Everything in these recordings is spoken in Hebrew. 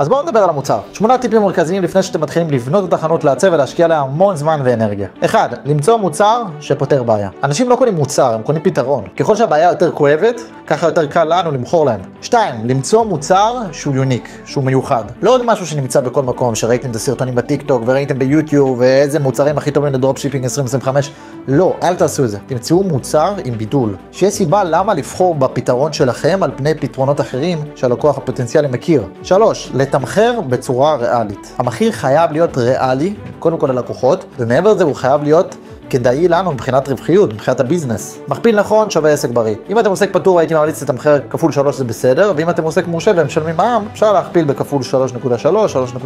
אז בואו נדבר על המוצר. 8 טיפים מרכזיים לפני שאתם מתחילים לבנות את החנות, לעצב ולהשקיע לה המון זמן ואנרגיה. 1. למצוא מוצר שפותר בעיה. אנשים לא קונים מוצר, הם קונים פתרון. ככל שהבעיה יותר כואבת, ככה יותר קל לנו למכור להם. 2. למצוא מוצר שהוא יוניק, שהוא מיוחד. לא עוד משהו שנמצא בכל מקום, שראיתם את הסרטונים בטיק-טוק וראיתם ביוטיוב ואיזה מוצרים הכי טובים לדרופשיפינג 2025. לא, אל תעשו את זה. תמצאו מוצר עם בידול. שיש סיבה למה לבחור בפתרון שלכם על פני פתרונות אחרים שהלקוח הפוטנציאלי מכיר. 3. לתמחר בצורה ריאלית. המחיר חייב להיות ריאלי, קודם כל ללקוחות, ומעבר לזה הוא חייב להיות כדאי לנו מבחינת רווחיות, מבחינת הביזנס. מכפיל נכון שווה עסק בריא. אם אתם עוסק פטור, הייתי ממליץ לתמחר כפול 3 זה בסדר, ואם אתם עוסק מורשה והם משלמים מע"מ, אפשר להכפיל בכפול 3.3,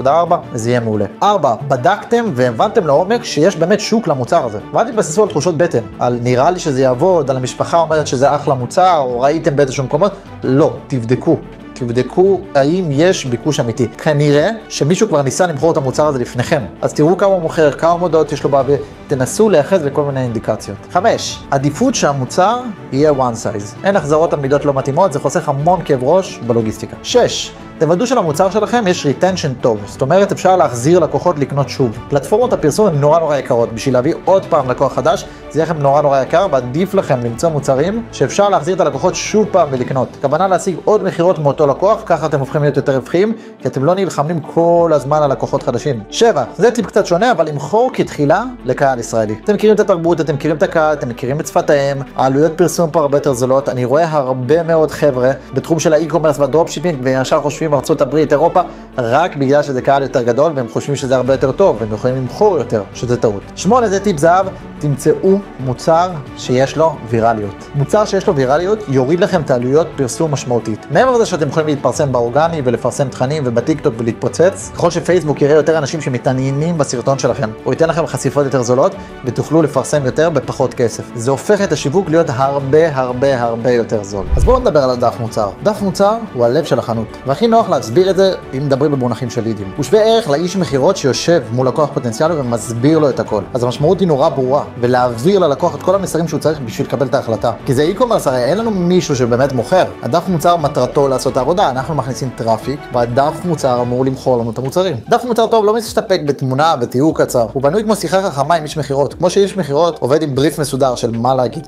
3.4, וזה יהיה מעולה. 4. בדקתם והבנתם לעומק שיש באמת שוק למוצר הזה. ואל תתבססו על תחושות בטן, על נראה לי שזה יעבוד, על המשפחה אומרת שזה אחלה מוצר, או ראיתם באיזשהו מקומות. לא, תבדקו האם יש ביקוש אמיתי. כנראה שמישהו כבר ניסה למכור את המוצר הזה לפניכם. אז תראו כמה הוא מוכר, כמה מודעות יש לו באוויר, תנסו לאחז בכל מיני אינדיקציות. 5. עדיפות שהמוצר יהיה one size. אין החזרות על מידות לא מתאימות, זה חוסך המון כאב ראש בלוגיסטיקה. 6. תוודאו שלמוצר שלכם יש retention טוב, זאת אומרת אפשר להחזיר לקוחות לקנות שוב. פלטפורמות הפרסום הן נורא יקרות, בשביל להביא עוד פעם לקוח חדש, זה יהיה לכם נורא יקר, ועדיף לכם למצוא מוצרים שאפשר להחזיר את הלקוחות שוב פעם ולקנות. הכוונה להשיג עוד מחירות מאותו לקוח, ככה אתם הופכים להיות יותר רווחיים, כי אתם לא נלחמים כל הזמן על לקוחות חדשים. 7. זה טיפ קצת שונה, אבל למכור כתחילה לקהל ישראלי. אתם מכירים את התרבות, אתם מכירים את הקהל, אתם מכירים את שפתיהם, העלויות פרסום פה הרבה יותר זולות. אני רואה הרבה מאוד חבר'ה בתחום של האי-קומרס והדרופשיפינג, וישר חושבים ארצות הברית, אירופה, רק בגלל שזה קהל יותר גדול, והם חושבים שזה הרבה יותר טוב, והם יכולים למכור יותר, שזה טעות. 8. זה טיפ זהב, תמצאו מוצר שיש לו ויראליות. מוצר שיש לו ויראליות יוריד לכם את העלויות פרסום משמעותית. מעבר לזה שאתם יכולים להתפרסם באורגני ולפרסם תכנים ובטיקטוק ולהתפוצץ, ככל שפייסבוק יראה יותר אנשים שמתעניינים בסרטון שלכם, הוא ייתן לכם חשיפות יותר זולות, ותוכלו לפרסם יותר בפחות כסף. זה הופך את השיווק להיות הרבה יותר זול. אז בואו נדבר על הדף מוצר. דף מוצר הוא הלב של החנות, והכי נוח להסביר את זה אם מדברים במונחים של לידים. הוא שווה ערך לאיש מכירות שיושב מול לקוח פוטנציאלי ומסביר לו את הכל. אז המשמעות היא נורא ברורה, ולהעביר ללקוח את כל המסרים שהוא צריך בשביל לקבל את ההחלטה. כי זה אי-קומרס, הרי אין לנו מישהו שבאמת מוכר. הדף מוצר מטרתו לעשות את העבודה, אנחנו מכניסים טראפיק, והדף מוצר אמור למכור לנו את המוצרים. דף מוצר טוב לא מסתפק בתמונה ותיאור קצר. הוא בנוי כמו שיחה חכמה עם איש מכירות. כמו שאיש מכירות עובד עם בריף מסודר של מה להגיד,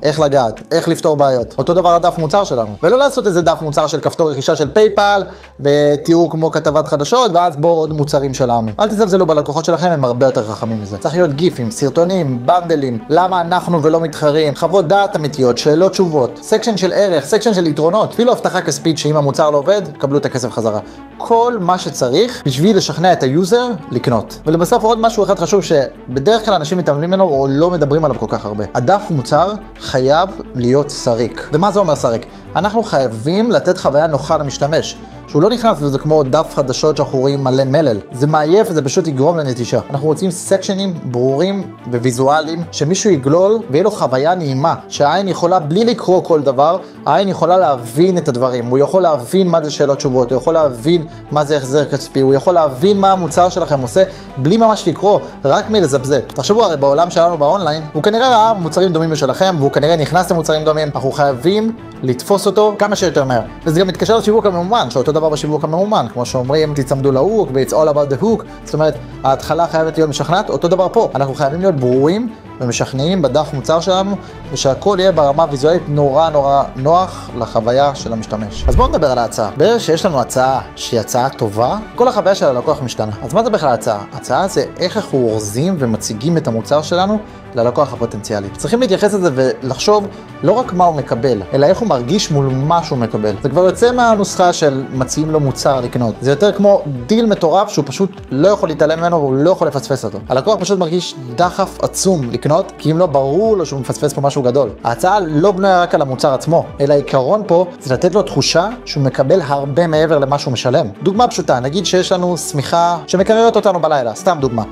איך לגעת, איך לפתור בעיות. אותו דבר הדף מוצר שלנו. ולא לעשות איזה דף מוצר של כפתור רכישה של פייפל, ותיאור כמו כתבת חדשות, ואז בואו עוד מוצרים שלנו. אל תזלזלו בלקוחות שלכם, הם הרבה יותר חכמים מזה. צריך להיות גיפים, סרטונים, בנדלים, למה אנחנו ולא מתחרים, חוות דעת אמיתיות, שאלות תשובות, סקשן של ערך, סקשן של יתרונות, אפילו הבטחה כספית שאם המוצר לא עובד, קבלו את הכסף חזרה. כל מה שצריך בשביל לשכנע את היוזר לקנות. ולבסוף עוד משהו אחד חשוב שבדרך כלל אנשים מתעלמים ממנו או לא מדברים עליו כל כך הרבה. הדף מוצר חייב להיות סריק. ומה זה אומר סריק? אנחנו חייבים לתת חוויה נוחה למשתמש. שהוא לא נכנס וזה כמו דף חדשות שאנחנו רואים מלא מלל. זה מעייף וזה פשוט יגרום לנטישה. אנחנו רוצים סקשנים ברורים וויזואליים, שמישהו יגלול ויהיה לו חוויה נעימה, שהעין יכולה בלי לקרוא כל דבר, העין יכולה להבין את הדברים, הוא יכול להבין מה זה שאלות תשובות, הוא יכול להבין מה זה החזר כספי, הוא יכול להבין מה המוצר שלכם עושה, בלי ממש לקרוא, רק מלזבזב. תחשבו הרי בעולם שלנו באונליין, הוא כנראה ראה מוצרים דומים לשלכם, והוא כנראה נכנס למוצרים דומים, אנחנו חייבים לתפוס אותו כמה שיותר מהר. וזה גם מתקשר לשיווק הממומן, שאותו דבר בשיווק הממומן, כמו שאומרים, תצמדו להוק, ו-it's all about the hook, זאת אומרת, ההתחלה חייבת להיות משכנעת, אותו דבר פה. אנחנו חייבים להיות ברורים ומשכנעים בדף מוצר שלנו, ושהכל יהיה ברמה ויזואלית נורא נוח לחוויה של המשתמש. אז בואו נדבר על ההצעה. ברגע שיש לנו הצעה שהיא הצעה טובה, כל החוויה של הלקוח משתנה. אז מה זה בכלל ההצעה? ההצעה זה איך אנחנו אורזים ומציגים את המוצר שלנו ללקוח הפוטנציאלי. צריכים להתייחס לזה ולחשוב לא רק מה הוא מקבל, אלא איך הוא מרגיש מול מה שהוא מקבל. זה כבר יוצא מהנוסחה של מציעים לו מוצר לקנות. זה יותר כמו דיל מטורף שהוא פשוט לא יכול להתעלם ממנו והוא לא יכול לפספס אותו. הלקוח פשוט מרגיש דחף עצום לקנות, כי אם לא ברור לו שהוא מפספס פה משהו גדול. ההצעה לא בנויה רק על המוצר עצמו, אלא העיקרון פה זה לתת לו תחושה שהוא מקבל הרבה מעבר למה שהוא משלם. דוגמה פשוטה, נגיד שיש לנו שמיכה שמקררת אותנו בלילה, סתם דוגמה.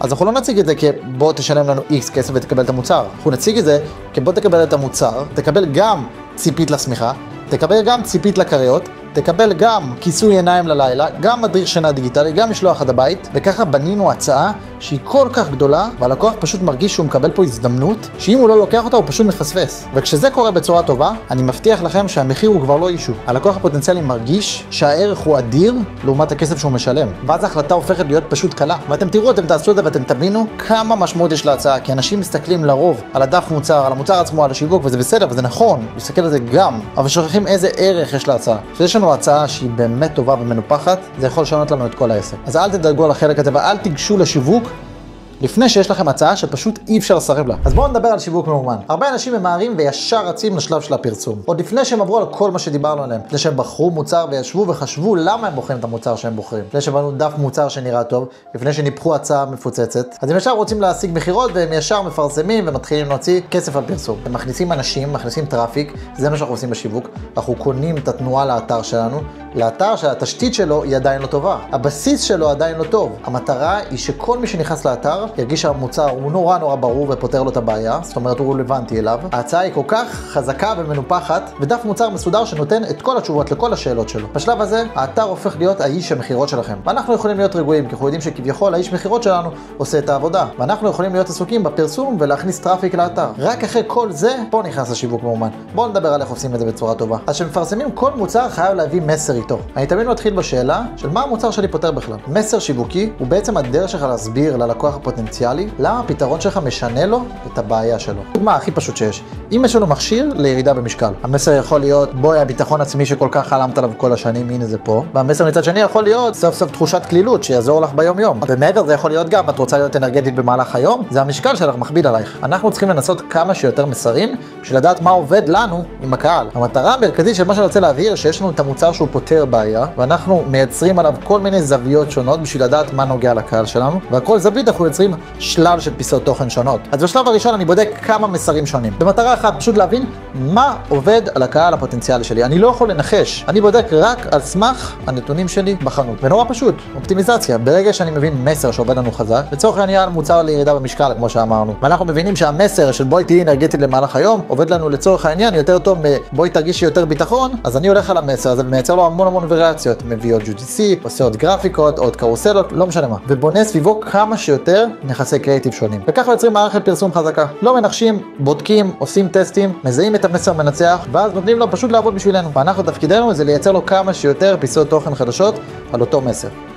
אז אנחנו לא נציג את זה כבוא תשלם לנו X כסף ותקבל את המוצר. אנחנו נציג את זה כבוא תקבל את המוצר, תקבל גם ציפית לשמיכה, תקבל גם ציפית לקריות, תקבל גם כיסוי עיניים ללילה, גם מדריך שינה דיגיטלי, גם משלוח עד הבית, וככה בנינו הצעה שהיא כל כך גדולה, והלקוח פשוט מרגיש שהוא מקבל פה הזדמנות, שאם הוא לא לוקח אותה הוא פשוט מפספס. וכשזה קורה בצורה טובה, אני מבטיח לכם שהמחיר הוא כבר לא אישו. הלקוח הפוטנציאלי מרגיש שהערך הוא אדיר לעומת הכסף שהוא משלם. ואז ההחלטה הופכת להיות פשוט קלה. ואתם תראו, אתם תעשו את זה ואתם תבינו כמה משמעות יש להצעה, כי אנשים מסתכלים לרוב על הדף מוצר, על המוצר עצמו, על השיווק, וזה בסדר, וזה נכון, להסתכל על זה גם, אבל שוכחים איזה ערך יש להצעה. כשיש לנו הצעה שהיא באמת טובה ומנופחת, זה יכול לשנות לנו את כל העסק. אז אל תדאגו על החלק הזה ואל תיגשו לשיווק לפני שיש לכם הצעה שפשוט אי אפשר לסרב לה. אז בואו נדבר על שיווק מאומן. הרבה אנשים ממהרים וישר רצים לשלב של הפרסום. עוד לפני שהם עברו על כל מה שדיברנו עליהם. לפני שהם בחרו מוצר וישבו וחשבו למה הם בוחרים את המוצר שהם בוחרים. לפני שבנו דף מוצר שנראה טוב, לפני שניפחו הצעה מפוצצת. אז הם ישר רוצים להשיג מחירות והם ישר מפרסמים ומתחילים להוציא כסף על פרסום. הם מכניסים אנשים, מכניסים טראפיק, זה מה שאנחנו עושים בשיווק. אנחנו קונים את התנועה לאתר שלנו, לאתר שהתשתית שלו היא עדיין לא טובה. הבסיס שלו עדיין לא טוב. המטרה היא שכל מי שנכנס לאתר ירגיש שהמוצר הוא נורא ברור ופותר לו את הבעיה, זאת אומרת הוא רלוונטי אליו. ההצעה היא כל כך חזקה ומנופחת, ודף מוצר מסודר שנותן את כל התשובות לכל השאלות שלו. בשלב הזה, האתר הופך להיות האיש המחירות שלכם. ואנחנו יכולים להיות רגועים, כי אנחנו יודעים שכביכול האיש מחירות שלנו עושה את העבודה. ואנחנו יכולים להיות עסוקים בפרסום ולהכניס טראפיק לאתר. רק אחרי כל זה, פה נכנס השיווק מאומן. בואו נדבר על איך עושים את זה בצורה טובה. אז כשמפרסמים, כל מוצר חייב להביא מסר איתו. אני תמיד מתחיל בשאלה של מה המוצר שלי פותר בכלל. מסר שיווקי הוא בעצם הדרך שלך להסביר ללקוח הפוטנציאלי למה הפתרון שלך משנה לו את הבעיה שלו. דוגמה הכי פשוט שיש. אם יש לנו מכשיר לירידה במשקל, המסר יכול להיות בואי הביטחון עצמי שכל כך חלמת עליו כל השנים, הנה זה פה. והמסר מצד שני יכול להיות סוף סוף תחושת כלילות שיעזור לך ביום יום. ומעבר זה יכול להיות גם את רוצה להיות אנרגטית במהלך היום, זה המשקל שלך מכביד עלייך. אנחנו צריכים לנסות כמה שיותר מסרים בשביל לדעת מה עובד לנו עם הקהל. המטרה המרכזית של מה שאני רוצה להבהיר שיש לנו את המוצר שהוא פותר בעיה, ואנחנו מייצרים עליו כל מיני זוויות שונות בשביל לדעת מה נוגע לקהל שלנו, והכל זווית אנחנו יוצרים שלל של פיסות תוכן שונות. אז בשלב הראשון אני בודק כמה מסרים שונים. במטרה אחת פשוט להבין מה עובד על הקהל הפוטנציאלי שלי. אני לא יכול לנחש, אני בודק רק על סמך הנתונים שלי בחנות. ונורא פשוט, אופטימיזציה. ברגע שאני מבין מסר שעובד לנו חזק, לצורך העניין מוצר לירידה במשקל כמו שאמרנו, ואנחנו מבינים שהמסר של בואי תהיי אנרגטית למהלך היום עובד לנו לצורך העניין יותר טוב מבואי תרגישי יותר ביטחון, אז אני הולך על המסר הזה ומייצר לו המון וריאציות. מביא עוד UGC, עושה עוד גרפיקות, עוד קרוסלות, לא משנה מה. ובונה סביבו כמה שיותר נכסי קריאטיב שונים. וככה יוצרים מערכת פרסום חזקה. לא מנחשים, בודקים, עושים טסטים, מזהים את המסר מנצח, ואז נותנים לו פשוט לעבוד בשבילנו. ואנחנו תפקידנו זה לייצר לו כמה שיותר פיסות תוכן חדשות על אותו מסר.